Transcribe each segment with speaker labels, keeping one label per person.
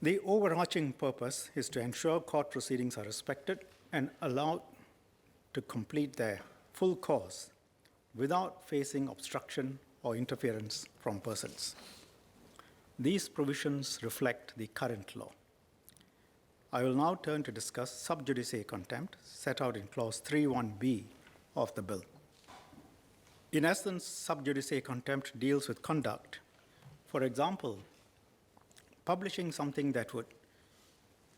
Speaker 1: The overarching purpose is to ensure court proceedings are respected and allowed to complete their full course without facing obstruction or interference from persons. These provisions reflect the current law. I will now turn to discuss sub judice contempt set out in Clause 3.1b of the bill. In essence, sub judice contempt deals with conduct. For example, publishing something that would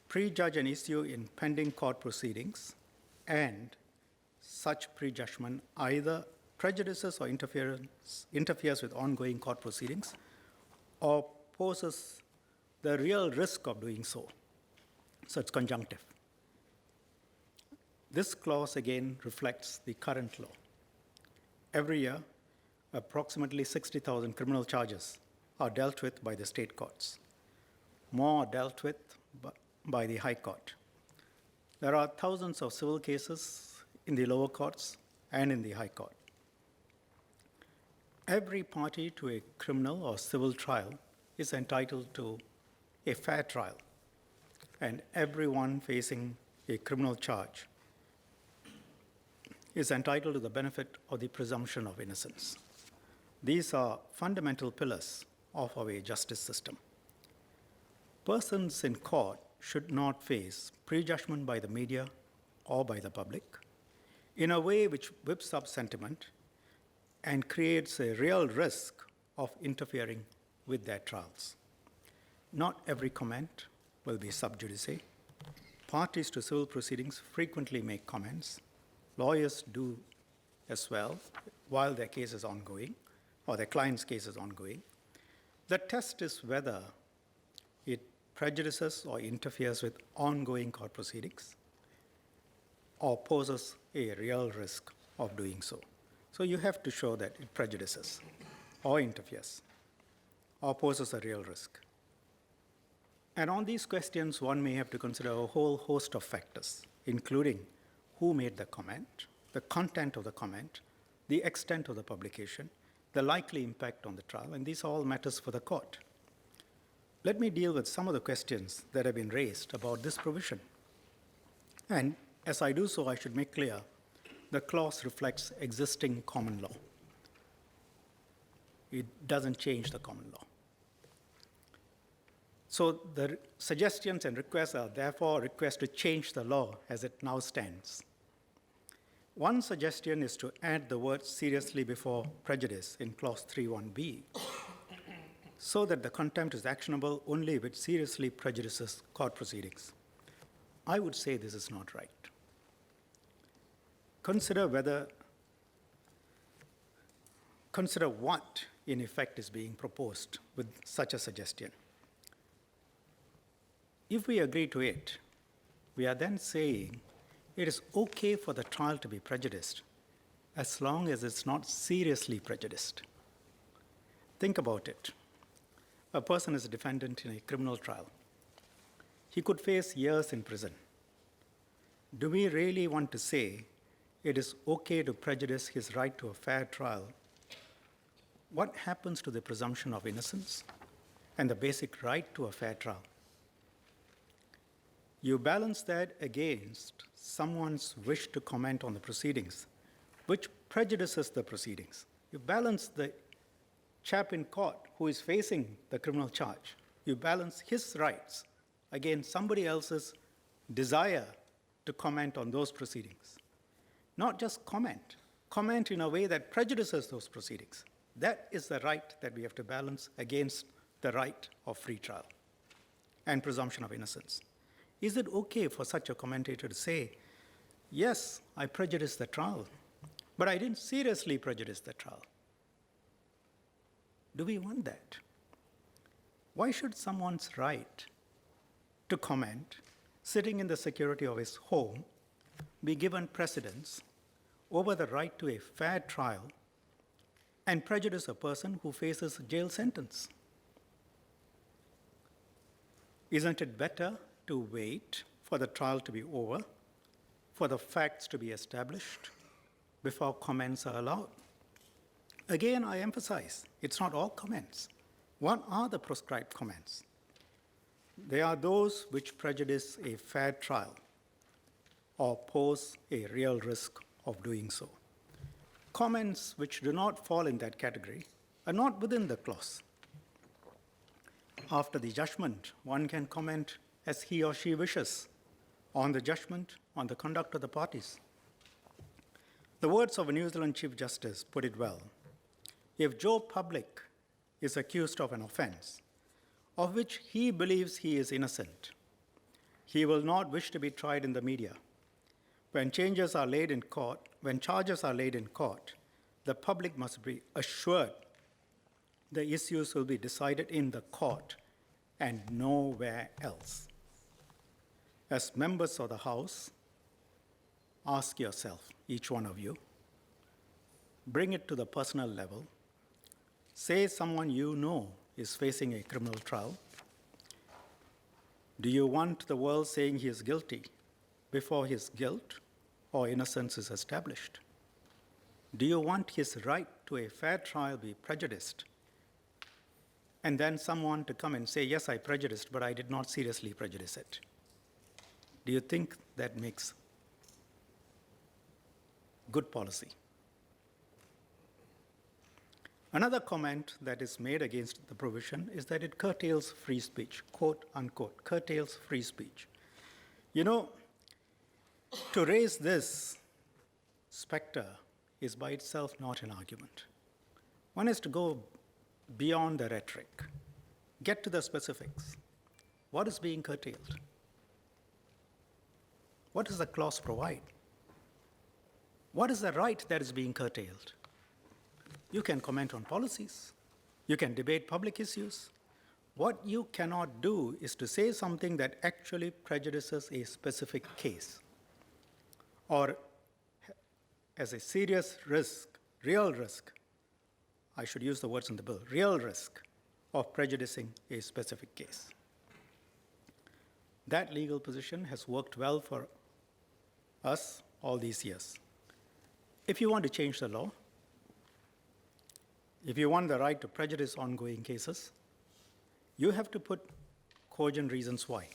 Speaker 1: prejudge an issue in pending court proceedings, and such prejudgment either prejudices or interferes with ongoing court proceedings or poses the real risk of doing so. So it's conjunctive. This clause again reflects the current law. Every year, approximately 60,000 criminal charges are dealt with by the state courts. More are dealt with by the High Court. There are thousands of civil cases in the lower courts and in the High Court. Every party to a criminal or civil trial is entitled to a fair trial, and everyone facing a criminal charge is entitled to the benefit of the presumption of innocence. These are fundamental pillars of our justice system. Persons in court should not face prejudgment by the media or by the public in a way which whips up sentiment and creates a real risk of interfering with their trials. Not every comment will be sub judice. Parties to civil proceedings frequently make comments. Lawyers do as well while their case is ongoing or their client's case is ongoing. The test is whether it prejudices or interferes with ongoing court proceedings or poses a real risk of doing so. So you have to show that it prejudices or interferes or poses a real risk. And on these questions, one may have to consider a whole host of factors, including who made the comment, the content of the comment, the extent of the publication, the likely impact on the trial, and these are all matters for the court. Let me deal with some of the questions that have been raised about this provision. And as I do so, I should make clear the clause reflects existing common law. It doesn't change the common law. So the suggestions and requests are therefore requests to change the law as it now stands. One suggestion is to add the word seriously before prejudice in Clause 3.1b so that the contempt is actionable only if it seriously prejudices court proceedings. I would say this is not right. Consider what, in effect, is being proposed with such a suggestion. If we agree to it, we are then saying it is okay for the trial to be prejudiced as long as it's not seriously prejudiced. Think about it. A person is a defendant in a criminal trial. He could face years in prison. Do we really want to say it is okay to prejudice his right to a fair trial? What happens to the presumption of innocence and the basic right to a fair trial? You balance that against someone's wish to comment on the proceedings, which prejudices the proceedings. You balance the chap in court who is facing the criminal charge. You balance his rights against somebody else's desire to comment on those proceedings. Not just comment in a way that prejudices those proceedings. That is the right that we have to balance against the right of free trial and presumption of innocence. Is it okay for such a commentator to say, yes, I prejudiced the trial, but I didn't seriously prejudice the trial? Do we want that? Why should someone's right to comment, sitting in the security of his home, be given precedence over the right to a fair trial and prejudice a person who faces a jail sentence? Isn't it better to wait for the trial to be over, for the facts to be established, before comments are allowed? Again, I emphasize, it's not all comments. What are the proscribed comments? They are those which prejudice a fair trial or pose a real risk of doing so. Comments which do not fall in that category are not within the clause. After the judgment, one can comment as he or she wishes on the judgment, on the conduct of the parties. The words of a New Zealand Chief Justice put it well. If Joe Public is accused of an offense of which he believes he is innocent, he will not wish to be tried in the media. When charges are laid in court, the public must be assured the issues will be decided in the court and nowhere else. As members of the House, ask yourself, each one of you, bring it to the personal level. Say someone you know is facing a criminal trial. Do you want the world saying he is guilty before his guilt or innocence is established? Do you want his right to a fair trial be prejudiced? And then someone to come and say, yes, I prejudiced, but I did not seriously prejudice it. Do you think that makes good policy? Another comment that is made against the provision is that it curtails free speech, quote unquote, curtails free speech. You know, to raise this specter is by itself not an argument. One has to go beyond the rhetoric, get to the specifics. What is being curtailed? What does the clause provide? What is the right that is being curtailed? You can comment on policies. You can debate public issues. What you cannot do is to say something that actually prejudices a specific case or as a serious risk, real risk, I should use the words in the bill, real risk of prejudicing a specific case. That legal position has worked well for us all these years. If you want to change the law, if you want the right to prejudice ongoing cases, you have to put cogent reasons why.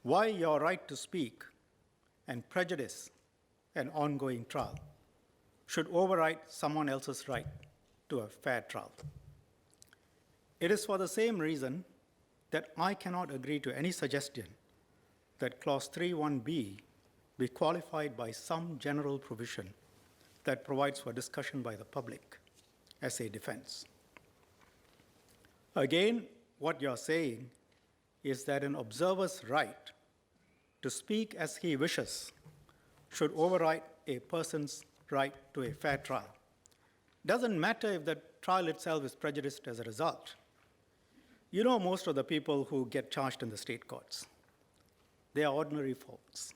Speaker 1: Why your right to speak and prejudice an ongoing trial should override someone else's right to a fair trial. It is for the same reason that I cannot agree to any suggestion that Clause 3.1b be qualified by some general provision that provides for discussion by the public as a defense. Again, what you're saying is that an observer's right to speak as he wishes should override a person's right to a fair trial. Doesn't matter if the trial itself is prejudiced as a result. You know most of the people who get charged in the state courts. They are ordinary folks.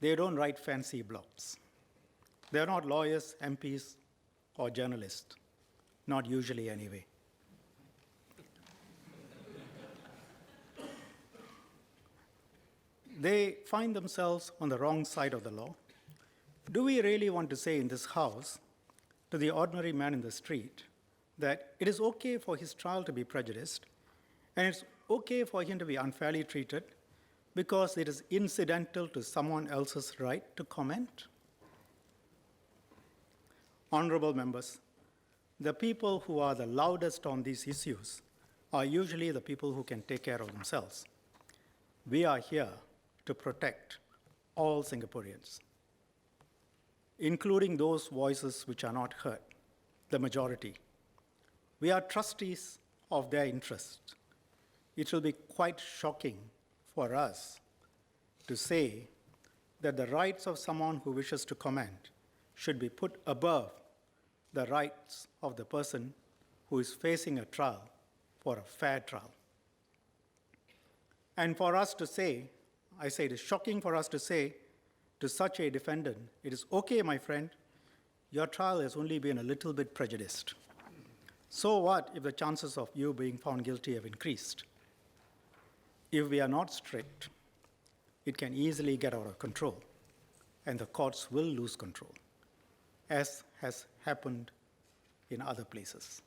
Speaker 1: They don't write fancy blogs. They are not lawyers, MPs, or journalists. Not usually anyway. They find themselves on the wrong side of the law. Do we really want to say in this House to the ordinary man in the street that it is okay for his trial to be prejudiced and it's okay for him to be unfairly treated because it is incidental to someone else's right to comment? Honorable members, the people who are the loudest on these issues are usually the people who can take care of themselves. We are here to protect all Singaporeans, including those voices which are not heard, the majority. We are trustees of their interests. It will be quite shocking for us to say that the rights of someone who wishes to comment should be put above the rights of the person who is facing a trial for a fair trial. And for us to say, I say it is shocking for us to say to such a defendant, it is okay, my friend, your trial has only been a little bit prejudiced. So what if the chances of you being found guilty have increased? If we are not strict, it can easily get out of control, and the courts will lose control, as has happened in other places.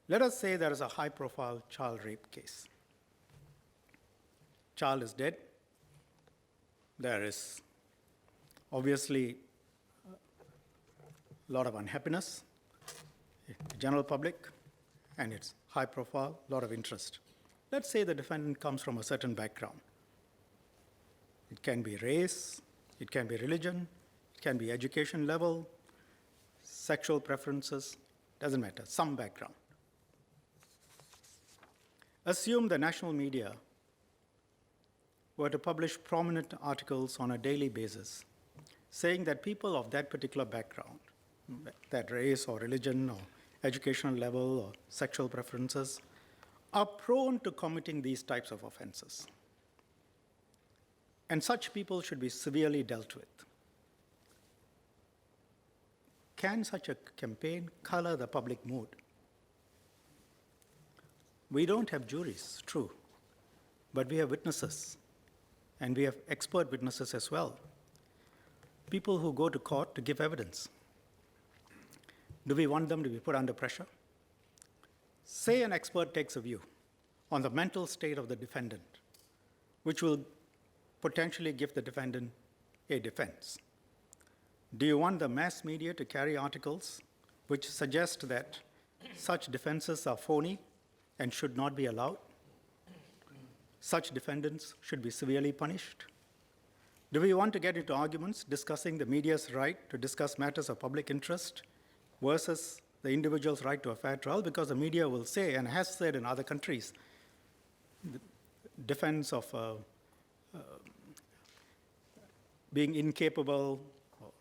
Speaker 1: Let us say there is a high-profile child rape case. child is dead, there is obviously a lot of unhappiness, the general public, and it's high profile, a lot of interest. Let's say the defendant comes from a certain background. It can be race, it can be religion, it can be education level, sexual preferences, doesn't matter, some background. Assume the national media were to publish prominent articles on a daily basis saying that people of that particular background, that race or religion or educational level or sexual preferences, are prone to committing these types of offenses. And such people should be severely dealt with. Can such a campaign color the public mood? We don't have juries, true, but we have witnesses, and we have expert witnesses as well. People who go to court to give evidence. Do we want them to be put under pressure? Say an expert takes a view on the mental state of the defendant, which will potentially give the defendant a defense. Do you want the mass media to carry articles which suggest that such defenses are phony and should not be allowed? Such defendants should be severely punished. Do we want to get into arguments discussing the media's right to discuss matters of public interest versus the individual's right to a fair trial? Because the media will say, and has said in other countries, the defense of being incapable, or,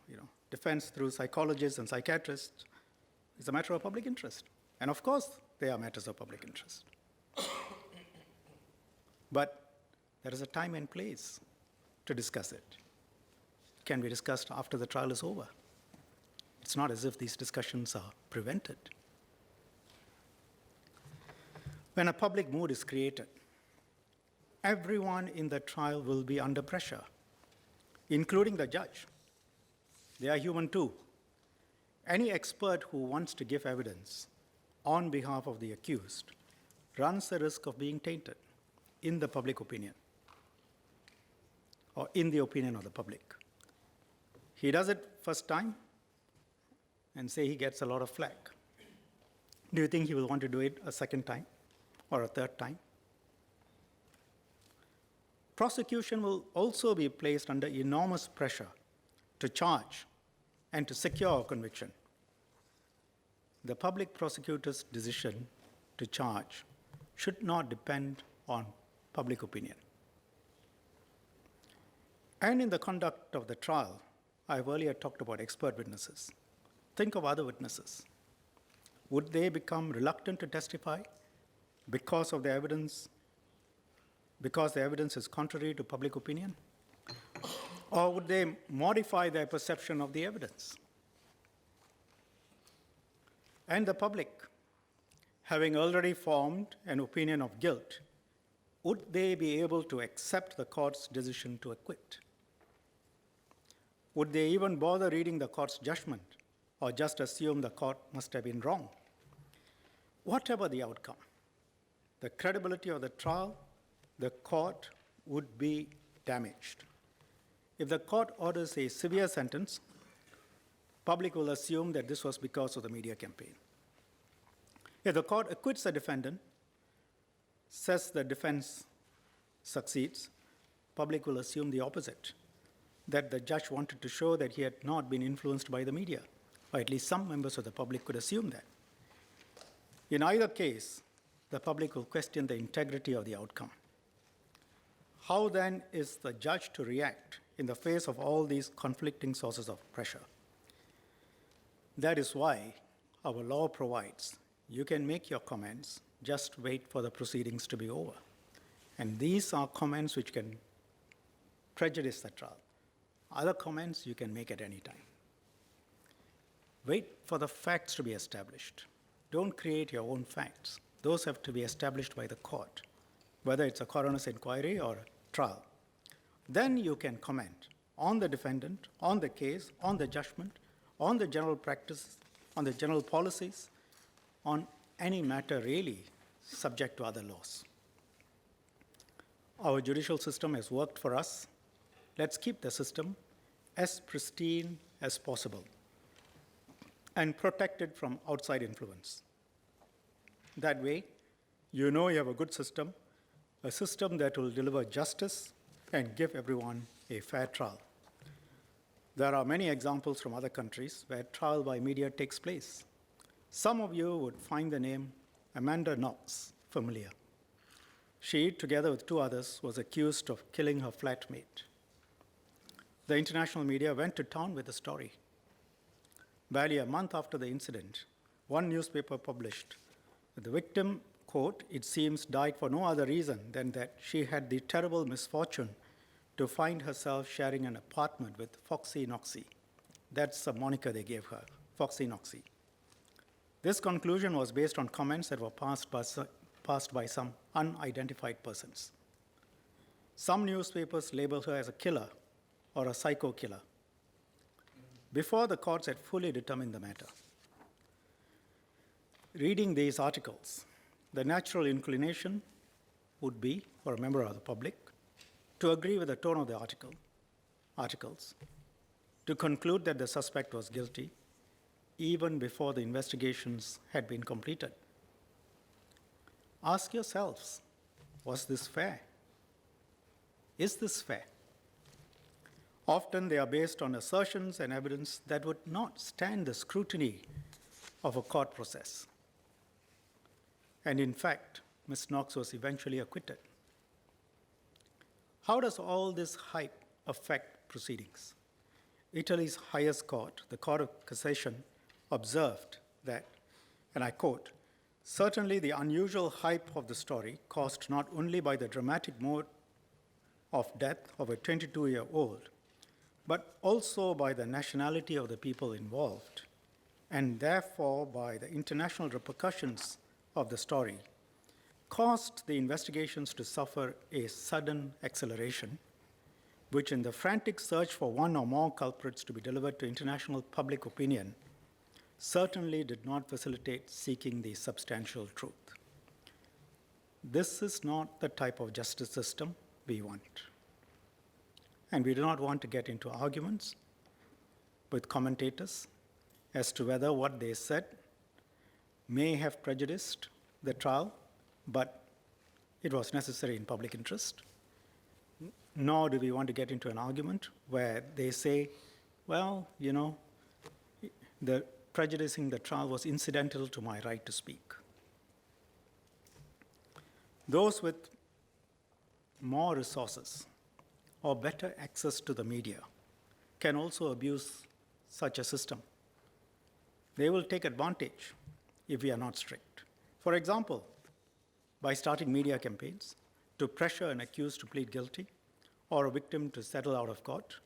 Speaker 1: defense through psychologists and psychiatrists is a matter of public interest. And of course, they are matters of public interest. But there is a time and place to discuss it. It can be discussed after the trial is over. It's not as if these discussions are prevented. When a public mood is created, everyone in the trial will be under pressure, including the judge. They are human too. Any expert who wants to give evidence on behalf of the accused runs the risk of being tainted in the public opinion, or in the opinion of the public. He does it first time and say he gets a lot of flack. Do you think he will want to do it a second time or a third time? Prosecution will also be placed under enormous pressure to charge and to secure a conviction. The public prosecutor's decision to charge should not depend on public opinion. And in the conduct of the trial, I've earlier talked about expert witnesses. Think of other witnesses. Would they become reluctant to testify because of the evidence, because the evidence is contrary to public opinion? Or would they modify their perception of the evidence? And the public, having already formed an opinion of guilt, would they be able to accept the court's decision to acquit? Would they even bother reading the court's judgment, or just assume the court must have been wrong? Whatever the outcome, the credibility of the trial, the court would be damaged. If the court orders a severe sentence, public will assume that this was because of the media campaign. If the court acquits the defendant, says the defense succeeds, public will assume the opposite, that the judge wanted to show that he had not been influenced by the media, or at least some members of the public could assume that. In either case, the public will question the integrity of the outcome. How then is the judge to react in the face of all these conflicting sources of pressure? That is why our law provides you can make your comments, just wait for the proceedings to be over. And these are comments which can prejudice the trial. Other comments you can make at any time. Wait for the facts to be established. Don't create your own facts. Those have to be established by the court, whether it's a coroner's inquiry or a trial. Then you can comment on the defendant, on the case, on the judgment, on the general practice, on the general policies, on any matter really subject to other laws. Our judicial system has worked for us. Let's keep the system as pristine as possible and protect it from outside influence. That way, you know you have a good system, a system that will deliver justice and give everyone a fair trial. There are many examples from other countries where trial by media takes place. Some of you would find the name Amanda Knox familiar. She, together with two others, was accused of killing her flatmate. The international media went to town with the story. Barely a month after the incident, one newspaper published that the victim, quote, "it seems died for no other reason than that she had the terrible misfortune to find herself sharing an apartment with Foxy Knoxy." That's the moniker they gave her, Foxy Knoxy. This conclusion was based on comments that were passed by some unidentified persons. Some newspapers labeled her as a killer or a psycho killer before the courts had fully determined the matter. Reading these articles, the natural inclination would be, for a member of the public, to agree with the tone of the articles, to conclude that the suspect was guilty, even before the investigations had been completed. Ask yourselves, was this fair? Is this fair? Often they are based on assertions and evidence that would not stand the scrutiny of a court process. And in fact, Ms. Knox was eventually acquitted. How does all this hype affect proceedings? Italy's highest court, the Court of Cassation, observed that, and I quote, "Certainly the unusual hype of the story, caused not only by the dramatic mode of death of a 22-year-old, but also by the nationality of the people involved, and therefore by the international repercussions of the story, caused the investigations to suffer a sudden acceleration, which in the frantic search for one or more culprits to be delivered to international public opinion, certainly did not facilitate seeking the substantial truth." This is not the type of justice system we want. And we do not want to get into arguments with commentators as to whether what they said may have prejudiced the trial, but it was necessary in public interest. Nor do we want to get into an argument where they say, well, the prejudicing the trial was incidental to my right to speak. Those with more resources or better access to the media can also abuse such a system. They will take advantage if we are not strict. For example, by starting media campaigns to pressure an accused to plead guilty or a victim to settle out of court.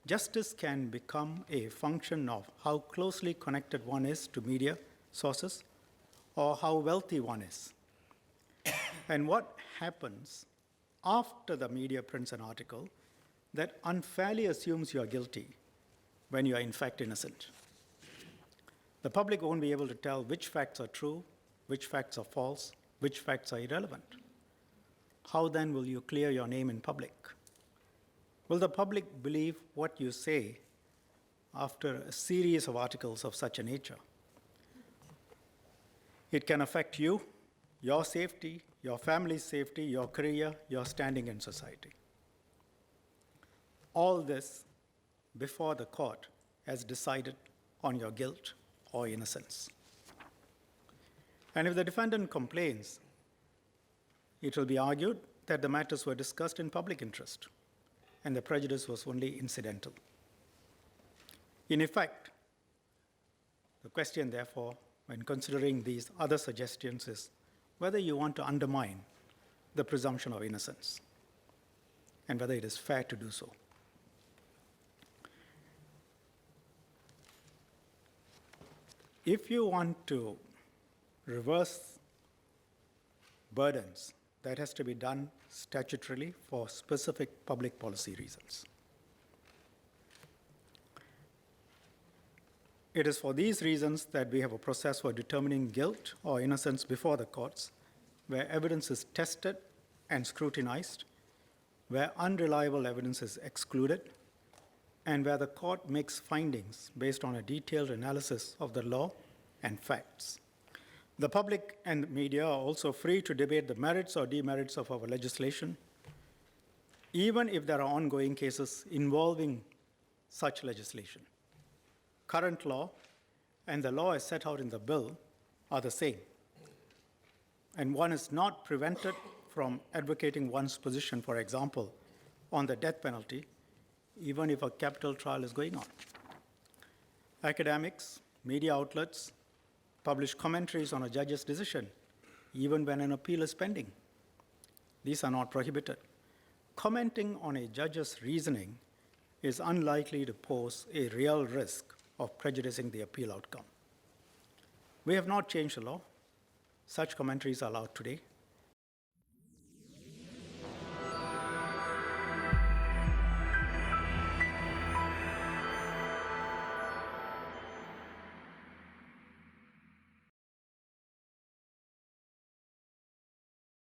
Speaker 1: Justice can become a function of how closely connected one is to media sources or how wealthy one is. And what happens after the media prints an article that unfairly assumes you are guilty when you are in fact innocent. The public won't be able to tell which facts are true, which facts are false, which facts are irrelevant. How then will you clear your name in public? Will the public believe what you say after a series of articles of such a nature? It can affect you, your safety, your family's safety, your career, your standing in society. All this before the court has decided on your guilt or innocence. And if the defendant complains, it will be argued that the matters were discussed in public interest and the prejudice was only incidental. In effect, the question, therefore, when considering these other suggestions is whether you want to undermine the presumption of innocence and whether it is fair to do so. If you want to reverse burdens, that has to be done statutorily for specific public policy reasons. It is for these reasons that we have a process for determining guilt or innocence before the courts, where evidence is tested and scrutinized, where unreliable evidence is excluded, and where the court makes findings based on a detailed analysis of the law and facts. The public and media are also free to debate the merits or demerits of our legislation, even if there are ongoing cases involving such legislation. Current law and the law as set out in the bill are the same, and one is not prevented from advocating one's position, for example, on the death penalty, even if a capital trial is going on. Academics, media outlets publish commentaries on a judge's decision, even when an appeal is pending. These are not prohibited. Commenting on a judge's reasoning is unlikely to pose a real risk of prejudicing the appeal outcome. We have not changed the law. Such commentaries are allowed today.